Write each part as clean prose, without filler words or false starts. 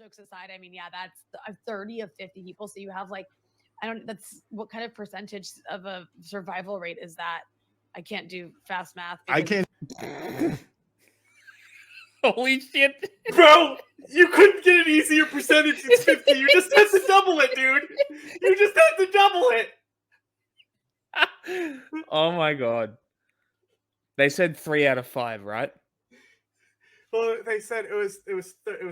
jokes aside, I mean, yeah, that's 30 of 50 people. So you have like, that's what kind of percentage of a survival rate is that? I can't do fast math. I can't. Holy shit. Bro, you couldn't get an easier percentage than 50. You just had to double it, dude. You just had to double it. Oh my god. They said 3 out of 5, right? Well, they said it was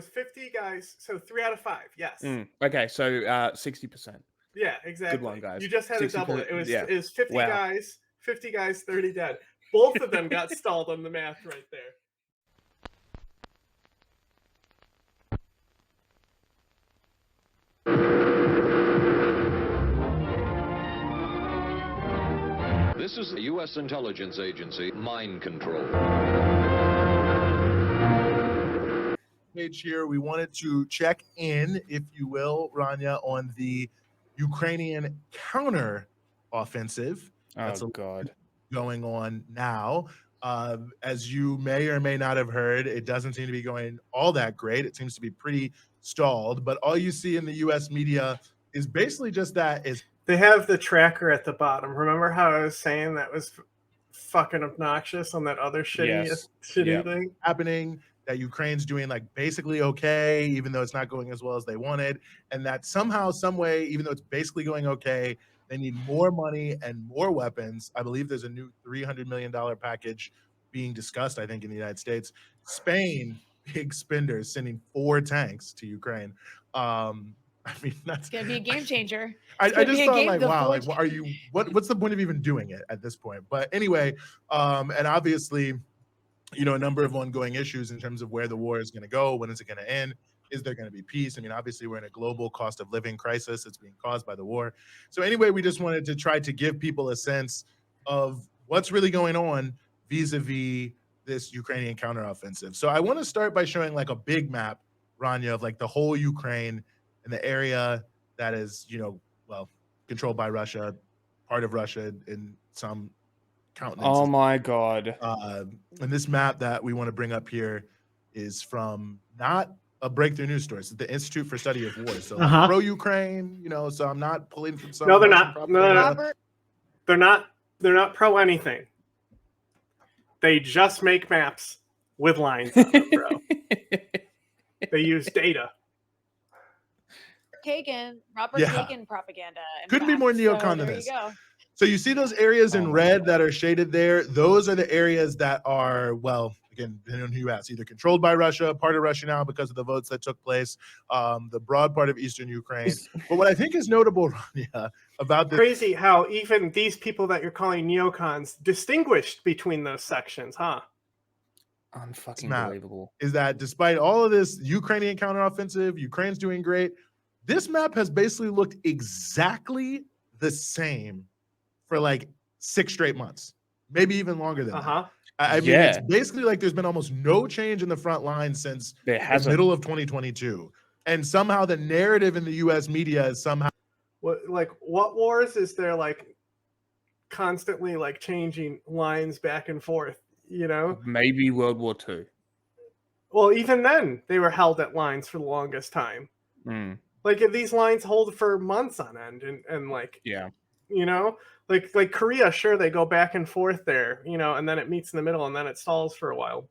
50 guys, so 3 out of 5. Yes. Okay, so 60%. Yeah, exactly. Good one, guys. You just had to double it. It was 50 Wow. guys, 30 dead. Both of them got stalled on the math right there. This is the U.S. intelligence agency, Mind Control. Page here, we wanted to check in, if you will, Rania, on the Ukrainian counter offensive. Oh, God. Going on now. As you may or may not have heard, it doesn't seem to be going all that great. It seems to be pretty stalled, but all you see in the U.S. media is basically just that. They have the tracker at the bottom. Remember how I was saying that was fucking obnoxious on that other shitty thing happening, that Ukraine's doing like basically okay, even though it's not going as well as they wanted, and that somehow, some way, even though it's basically going okay, they need more money and more weapons. I believe there's a new $300 million package being discussed, I think, in the United States. Spain, big spenders, sending 4 tanks to Ukraine. I mean, that's gonna be a game changer. I just thought, like, wow, like, are you? What's the point of even doing it at this point? But anyway, and obviously, you know, a number of ongoing issues in terms of where the war is going to go. When is it going to end? Is there going to be peace? I mean, obviously, we're in a global cost of living crisis. It's being caused by the war. So anyway, we just wanted to try to give people a sense of what's really going on vis-a-vis this Ukrainian counteroffensive. So I want to start by showing like a big map, Rania, of like the whole Ukraine and the area that is, you know, well, controlled by Russia, part of Russia in some countenance. Oh my God. And this map that we want to bring up here is from not a breakthrough news source, it's the Institute for Study of War. So like pro-Ukraine, you know, so I'm not pulling from some. No, they're not. No. They're not pro anything. They just make maps with lines on them, bro. They use data. Robert Kagan propaganda. Couldn't be more neocon than this. So you see those areas in red that are shaded there? Those are the areas that are, well, again, depending on who you ask, either controlled by Russia, part of Russia now because of the votes that took place, the broad part of eastern Ukraine. But what I think is notable, Rania, about this— Crazy how even these people that you're calling neocons distinguished between those sections, huh? Unfucking believable. Is that despite all of this Ukrainian counteroffensive, Ukraine's doing great, this map has basically looked exactly the same for like 6 straight months, maybe even longer than that. I mean, it's basically like there's been almost no change in the front line since the middle of 2022. And somehow the narrative in the U.S. media is somehow— what wars is there like constantly like changing lines back and forth, you know? Maybe World War II. Well, even then, they were held at lines for the longest time. Like, if these lines hold for months on end, and like, you know, like Korea, sure, they go back and forth there, you know, and then it meets in the middle, and then it stalls for a while.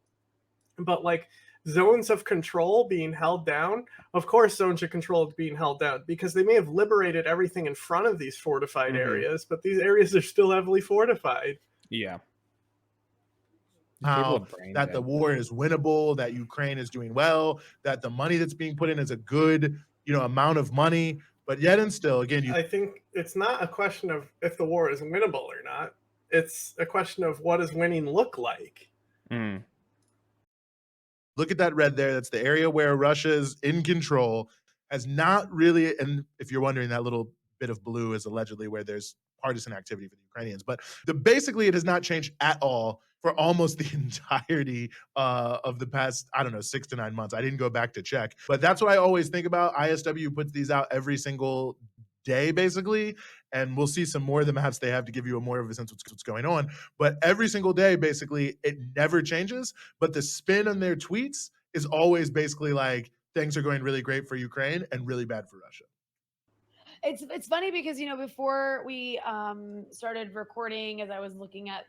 But like zones of control being held down, of course, zones of control being held down because they may have liberated everything in front of these fortified areas, but these areas are still heavily fortified. Yeah. How that the war is winnable, that Ukraine is doing well, that the money that's being put in is a good, you know, amount of money, but yet and still, again, I think it's not a question of if the war is winnable or not. It's a question of what does winning look like. Look at that red there. That's the area where Russia is in control. Has not really, and if you're wondering, that little bit of blue is allegedly where there's partisan activity for the Ukrainians. But basically, it has not changed at all for almost the entirety of the past, I don't know, 6 to 9 months. I didn't go back to check. But that's what I always think about. ISW puts these out every single day, basically. And we'll see some more of the maps they have to give you a more of a sense of what's going on. But every single day, basically, it never changes. But the spin on their tweets is always basically like, things are going really great for Ukraine and really bad for Russia. It's funny because, you know, before we started recording, as I was looking at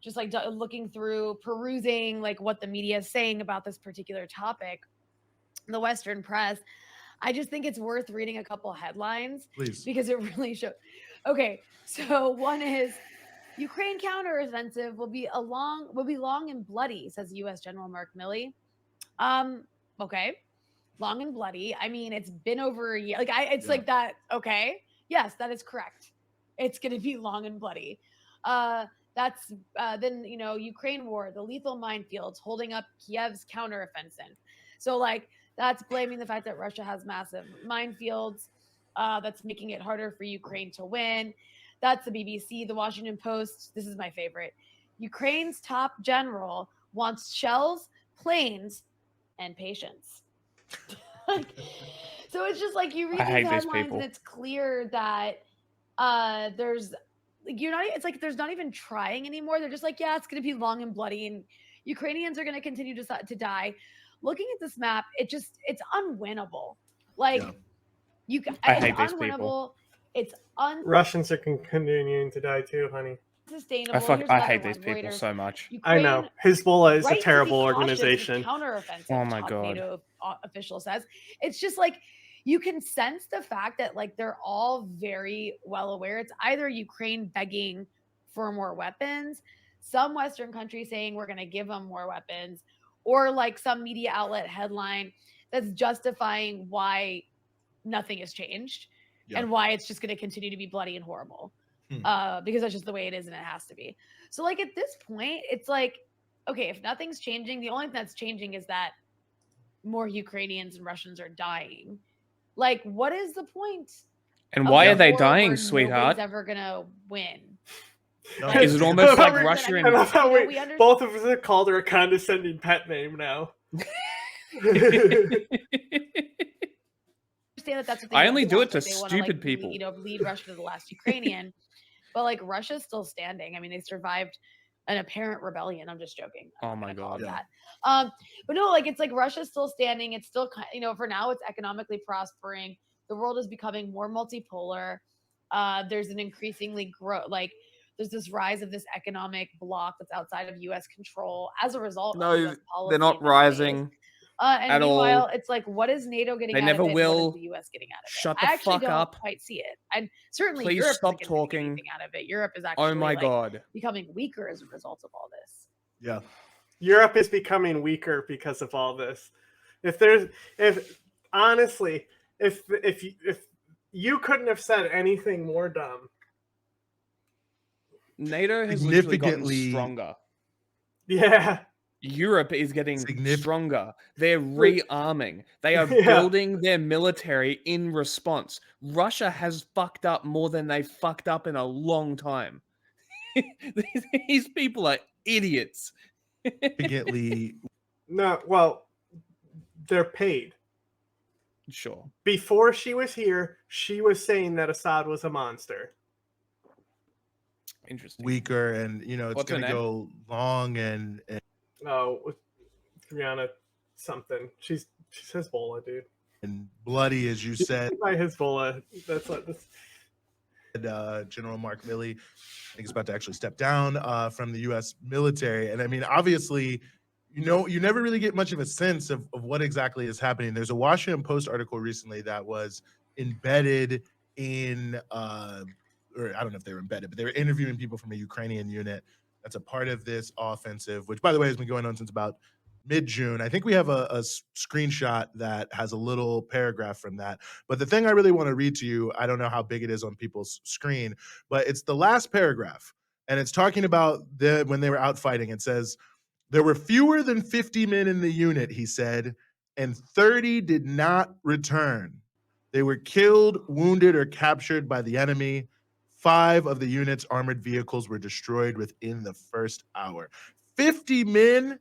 just like looking through, perusing like what the media is saying about this particular topic, the Western press, I just think it's worth reading a couple headlines. Please. Because it really shows. Okay, so one is Ukraine counteroffensive will be long and bloody, says U.S. General Mark Milley. Okay, long and bloody. I mean, it's been over a year. Like like that. Okay, yes, that is correct. It's going to be long and bloody. That's then, you know, Ukraine war, the lethal minefields holding up Kiev's counteroffensive. So like that's blaming the fact that Russia has massive minefields. That's making it harder for Ukraine to win. That's the BBC, the Washington Post. This is my favorite. Ukraine's top general wants shells, planes, and patience. So it's just like you read these headlines and it's clear that there's it's like there's not even trying anymore. They're just like, yeah, it's going to be long and bloody and Ukrainians are going to continue to die. Looking at this map, it's unwinnable. Like I hate these unwinnable. People. It's Russians are continuing to die too, honey. Sustainable. I hate these people so much. Ukraine, I know. Hezbollah is a terrible organization. Counteroffensive. Oh my God. NATO official says. It's just like you can sense the fact that like they're all very well aware. It's either Ukraine begging for more weapons, some Western country saying we're going to give them more weapons, or like some media outlet headline that's justifying why nothing has changed and why it's just going to continue to be bloody and horrible. Because that's just the way it is and it has to be. So like at this point, it's like, okay, if nothing's changing, the only thing that's changing is that more Ukrainians and Russians are dying. Like, what is the point? And why are they dying, sweetheart? Nobody's ever gonna win. Is it almost like Russia and... I love how both of us have called her a condescending pet name now. That's what I only do it to stupid people. You know, lead Russia to the last Ukrainian. But like Russia's still standing. I mean, they survived an apparent rebellion. I'm just joking. Oh my God. That. But no, like it's like Russia's still standing. It's still, you know, for now it's economically prospering. The world is becoming more multipolar. There's an increasingly there's this rise of this economic bloc that's outside of U.S. control as a result. No, of US policy they're not rising. And meanwhile, it's like, what is NATO getting out of it? They never will. What is the U.S. getting out of it? Shut the fuck up. Quite see it. And certainly Please Europe stop isn't talking. getting anything out of it. Europe is actually oh my God. becoming weaker as a result of all this. Yeah. Europe is becoming weaker because of all this. If you couldn't have said anything more dumb. NATO has literally gotten stronger. Yeah. Europe is getting stronger. They're rearming. They are building their military in response. Russia has fucked up more than they fucked up in a long time. These people are idiots. No, well, they're paid. Sure. Before she was here, she was saying that Assad was a monster. Interesting. Weaker, and you know it's going to go long and oh, Brianna something. She's Hezbollah, dude. And bloody, as you said. By Hezbollah. That's what this. General Mark Milley, I think, he's about to actually step down from the U.S. military, and I mean, obviously, you know, you never really get much of a sense of what exactly is happening. There's a Washington Post article recently that was embedded in. Or I don't know if they were embedded, but they were interviewing people from a Ukrainian unit that's a part of this offensive, which, by the way, has been going on since about mid-June. I think we have a screenshot that has a little paragraph from that. But the thing I really want to read to you, I don't know how big it is on people's screen, but it's the last paragraph. And it's talking about when they were out fighting. It says, there were fewer than 50 men in the unit, he said, and 30 did not return. They were killed, wounded, or captured by the enemy. 5 of the unit's armored vehicles were destroyed within the first hour. 50 men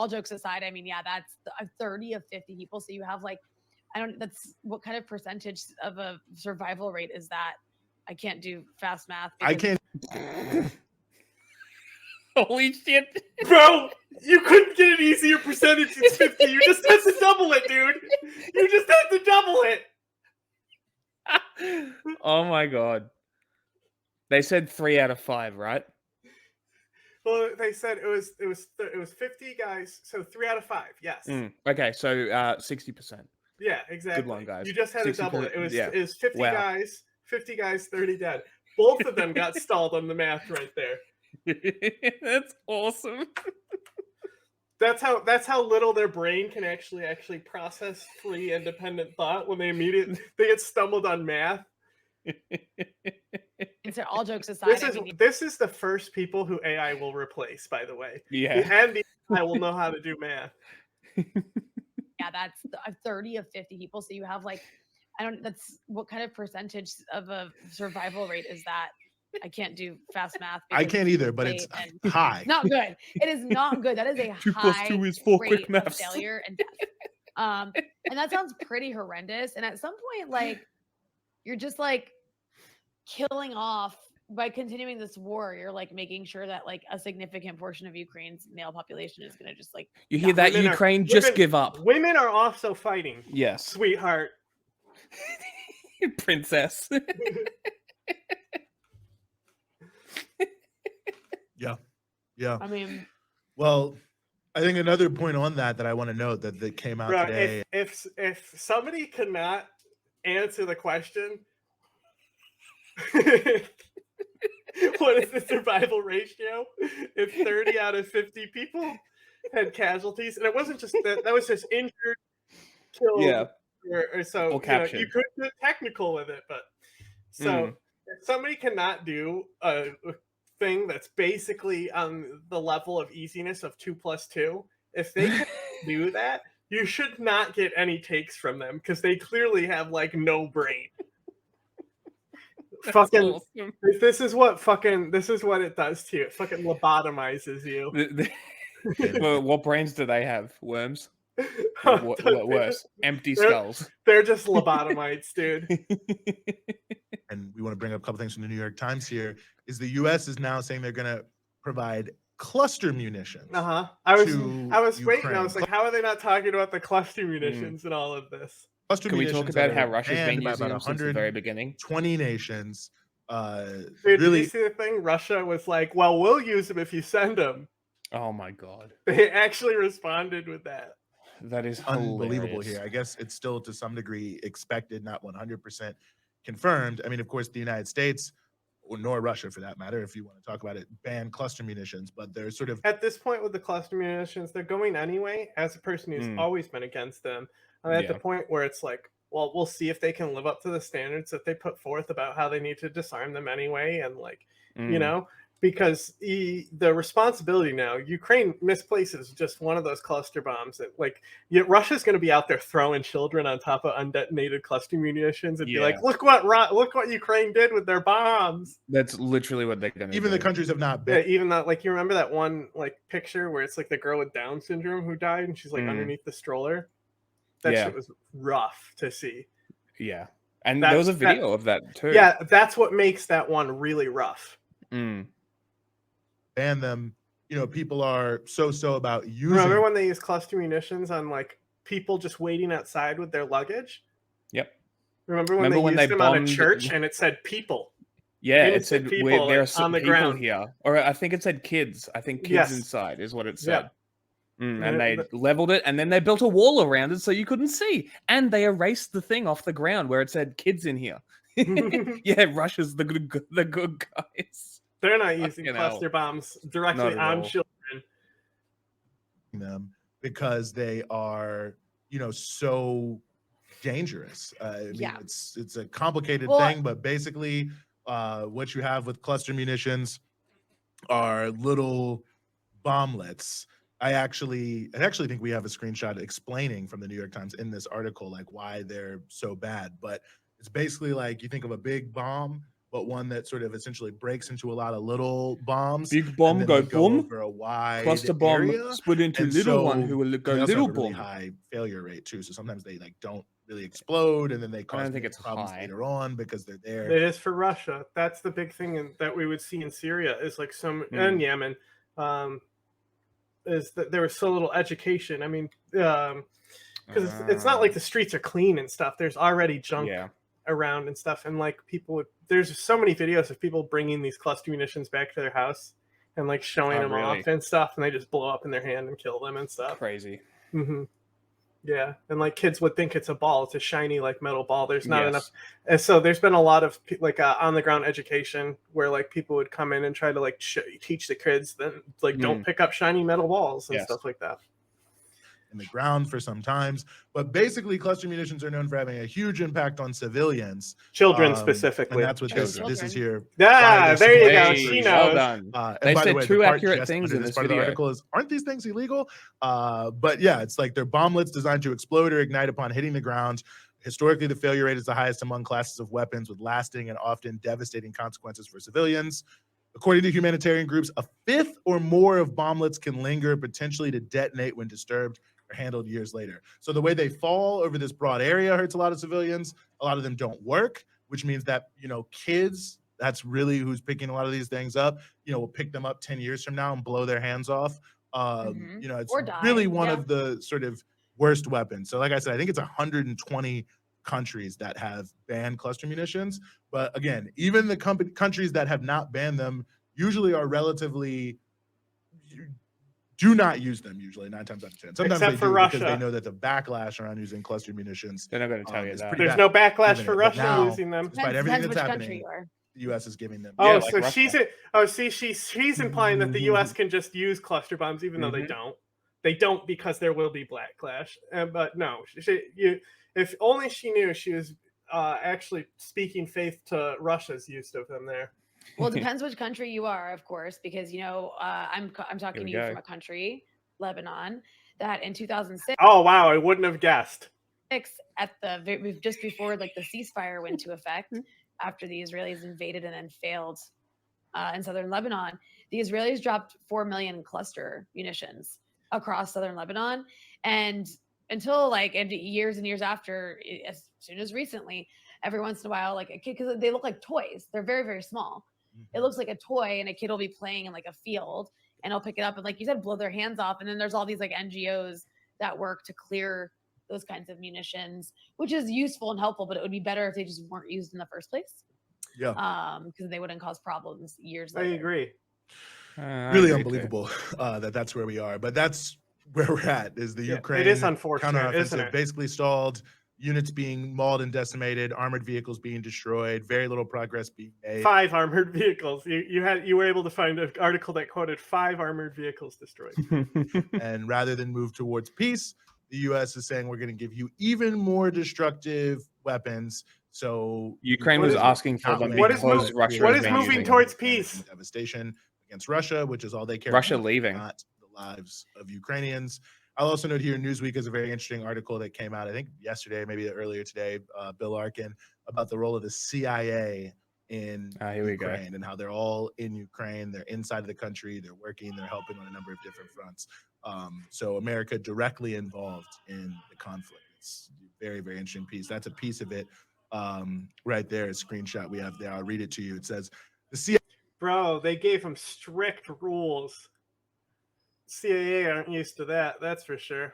all jokes aside, I mean, yeah, that's 30 of 50 people. So you have like, that's what kind of percentage of a survival rate is that? I can't do fast math. I can't. Holy shit. Bro, you couldn't get an easier percentage than 50. You just had to double it, dude. You just had to double it. Oh my god. They said 3 out of 5, right? Well, they said it was 50 guys, so 3 out of 5. Yes. Okay, so 60%. Yeah, exactly. Good one, guys. You just had to double it. It was 50 wow. guys, 50 guys, 30 dead. Both of them got stalled on the math right there. That's awesome. That's how little their brain can actually process free independent thought when they get stumbled on math. And so all jokes aside, this is the first people who AI will replace, by the way. Yeah. And the AI will know how to do math. Yeah, that's 30 of 50 people. So you have like, that's what kind of percentage of a survival rate is that? I can't do fast math. I can't either, but it's high. Not good. It is not good. That is a 2 high 2 is 4 rate quick of maths. failure and death. And that sounds pretty horrendous. And at some point, like, you're just like killing off by continuing this war. You're like making sure that like a significant portion of Ukraine's male population is going to just like. You hear that, Ukraine? Just give up. Women are also fighting. Yes, sweetheart. Princess. Yeah. I mean, well, I think another point on that I want to note that came out today. If somebody cannot answer the question, what is the survival ratio? If 30 out of 50 people had casualties, and it wasn't just that was just injured, killed, or so. You could get technical with it, but so if somebody cannot do a thing that's basically on the level of easiness of 2 + 2, if they can do that, you should not get any takes from them because they clearly have like no brain. Fucking awesome. This is what it does to you. It fucking lobotomizes you. Well, what brains do they have? Worms? What worse? Empty skulls. They're just lobotomites, dude. And we want to bring up a couple things from the New York Times here. Is the U.S. is now saying they're going to provide cluster munitions. I was waiting. I was like, how are they not talking about the cluster munitions and all of this? Can we talk about how Russia's been using them since the very beginning? 20 nations. Dude, did you see the thing? Russia was like, well, we'll use them if you send them. Oh my god. They actually responded with that. That is unbelievable here. I guess it's still to some degree expected, not 100% confirmed. I mean, of course, the United States, nor Russia for that matter, if you want to talk about it, ban cluster munitions, but they're sort of... At this point with the cluster munitions, they're going anyway. As a person who's always been against them, I'm at the point where it's like, well, we'll see if they can live up to the standards that they put forth about how they need to disarm them anyway. And like, you know, because the responsibility now, Ukraine misplaces just one of those cluster bombs that like, Russia's going to be out there throwing children on top of undetonated cluster munitions and be like, look what Ukraine did with their bombs. That's literally what they're going to do. Even the countries have not been. Yeah, even that, like, you remember that one like picture where it's like the girl with Down syndrome who died and she's like underneath the stroller? That shit was rough to see. Yeah. And there was a video of that too. Yeah, that's what makes that one really rough. Ban them. You know, people are so about using... Remember when they used cluster munitions on like people just waiting outside with their luggage? Yep. Remember when they used them on a church and it said people? Yeah, it said people, there are some on the people ground here. Or I think it said kids. I think kids inside is what it said. Yeah. And they leveled it, and then they built a wall around it so you couldn't see. And they erased the thing off the ground where it said "kids in here." Yeah, Russia's the good guys. They're not using cluster bombs directly on children. Them because they are, you know, so dangerous. I mean, it's a complicated thing, but basically, what you have with cluster munitions are little bomblets. I actually think we have a screenshot explaining from the New York Times in this article, like why they're so bad. But it's basically like you think of a big bomb but one that sort of essentially breaks into a lot of little bombs. Big bomb go boom. Over a wide cluster bomb area. split into And little so, one who will go they also little have a really bomb. high failure rate too. So sometimes they like don't really explode, and then they cause problems later on because they're there. It is for Russia. That's the big thing that we would see in Syria is like and Yemen. Is that there was so little education. I mean, because it's not like the streets are clean and stuff. There's already junk around and stuff, and like there's so many videos of people bringing these cluster munitions back to their house and like showing them off and stuff, and they just blow up in their hand and kill them and stuff. Crazy. Yeah, and like kids would think it's a ball. It's a shiny like metal ball. There's not enough, and so there's been a lot of like on the ground education where like people would come in and try to like teach the kids then like don't pick up shiny metal balls and stuff like that. In the ground for some times, but basically cluster munitions are known for having a huge impact on civilians, children specifically. And that's what this is here. Yeah, there you go. She knows. Well done. They said two accurate things in this part video. of the article is, aren't these things illegal? But yeah, it's like they're bomblets designed to explode or ignite upon hitting the ground. Historically, the failure rate is the highest among classes of weapons with lasting and often devastating consequences for civilians. According to humanitarian groups, a fifth or more of bomblets can linger, potentially to detonate when disturbed or handled years later. So the way they fall over this broad area hurts a lot of civilians. A lot of them don't work, which means that, kids, that's really who's picking a lot of these things up, will pick them up 10 years from now and blow their hands off. It's really one of the sort of worst weapons. So like I said, I think it's 120 countries that have banned cluster munitions. But again, even the countries that have not banned them usually are relatively do not use them usually 9 times out of 10. Sometimes Except they for do Russia. because they know that the backlash around using cluster munitions. They're not going to tell you that. There's no backlash for Russia using them. Despite everything that's happening, the U.S. is giving them. Oh, so she's implying that the U.S. can just use cluster bombs, even though they don't. They don't because there will be backlash. But no, if only she knew she was actually speaking faith to Russia's use of them there. Well, it depends which country you are, of course, because I'm talking to you from a country, Lebanon, that in 2006. Oh wow, I wouldn't have guessed. Just before like the ceasefire went into effect, after the Israelis invaded and then failed in southern Lebanon, the Israelis dropped 4 million cluster munitions across southern Lebanon, and until years and years after, as soon as recently, every once in a while, like a kid, because they look like toys, they're very, very small. It looks like a toy, and a kid will be playing in like a field, and he'll pick it up and, like you said, blow their hands off. And then there's all these like NGOs that work to clear those kinds of munitions, which is useful and helpful, but it would be better if they just weren't used in the first place. Yeah. Because they wouldn't cause problems years later. I agree. Really unbelievable that's where we are, but that's where we're at. Is the Ukraine it is unfortunate, isn't counteroffensive it? basically stalled? Units being mauled and decimated, armored vehicles being destroyed, very little progress being made. 5 armored vehicles. You were able to find an article that quoted 5 armored vehicles destroyed. And rather than move towards peace, the U.S. is saying we're going to give you even more destructive weapons. So Ukraine was asking for them because Russia is moving towards peace. Devastation against Russia, which is all they care Russia about, leaving, not the lives of Ukrainians. I'll also note here, Newsweek is a very interesting article that came out, I think yesterday, maybe earlier today, Bill Arkin, about the role of the CIA in Ukraine and how they're all in Ukraine. They're inside of the country. They're working. They're helping on a number of different fronts. So America directly involved in the conflict. It's a very, very interesting piece. That's a piece of it right there, a screenshot we have there. I'll read it to you. It says, the CIA. Bro, they gave them strict rules. CIA aren't used to that, that's for sure.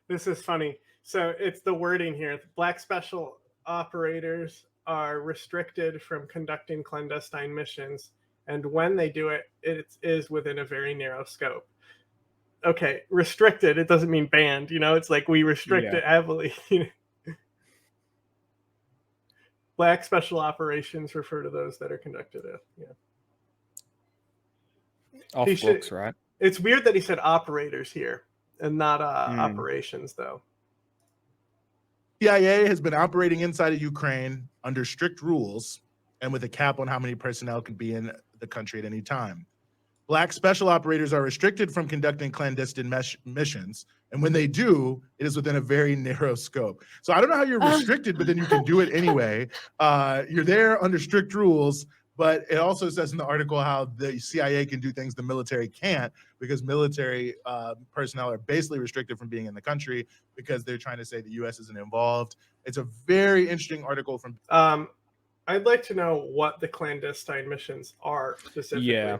This is funny. So it's the wording here. Black special operators are restricted from conducting clandestine missions, and when they do it, it is within a very narrow scope. Okay, restricted, it doesn't mean banned, it's like we restrict it heavily. Black special operations refer to those that are conducted off books, right? It's weird that he said operators here and not operations, though. CIA has been operating inside of Ukraine under strict rules and with a cap on how many personnel can be in the country at any time. Black special operators are restricted from conducting clandestine missions, and when they do, it is within a very narrow scope. So I don't know how you're restricted, but then you can do it anyway. You're there under strict rules, but it also says in the article how the CIA can do things the military can't, because military personnel are basically restricted from being in the country because they're trying to say the U.S. isn't involved. It's a very interesting article from... I'd like to know what the clandestine missions are specifically. Yeah.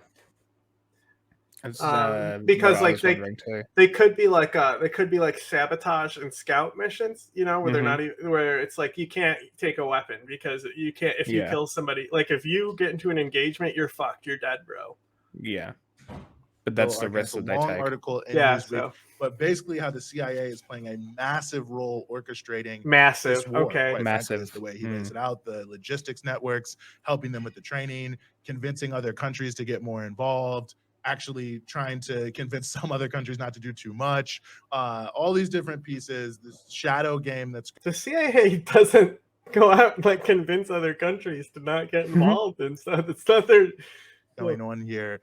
Because like they could be like sabotage and scout missions, you know, where they're not even, where it's like you can't take a weapon because you can't, if you kill somebody, like if you get into an engagement, you're fucked, you're dead, bro. Yeah, but that's the risk that they take. Article in Newsweek, but basically how the CIA is playing a massive role orchestrating massive this war, okay massive is the way he lays it out, the logistics networks, helping them with the training, convincing other countries to get more involved, actually trying to convince some other countries not to do too much, all these different pieces, this shadow game that's... The CIA doesn't go out and like convince other countries to not get involved and stuff. It's not their going on here.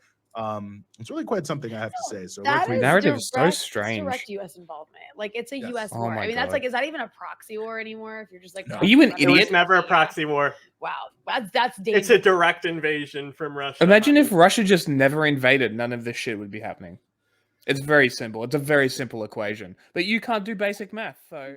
It's really quite something, I have to say. So that narrative is so strange. Direct U.S. involvement, like it's a U.S. war. I mean, God. that's like, is that even a proxy war anymore? If you're just like, are you an idiot? It was never a proxy war. Wow, that's dangerous. It's a direct invasion from Russia. Imagine if Russia just never invaded, none of this shit would be happening. It's very simple. It's a very simple equation, but you can't do basic math, so.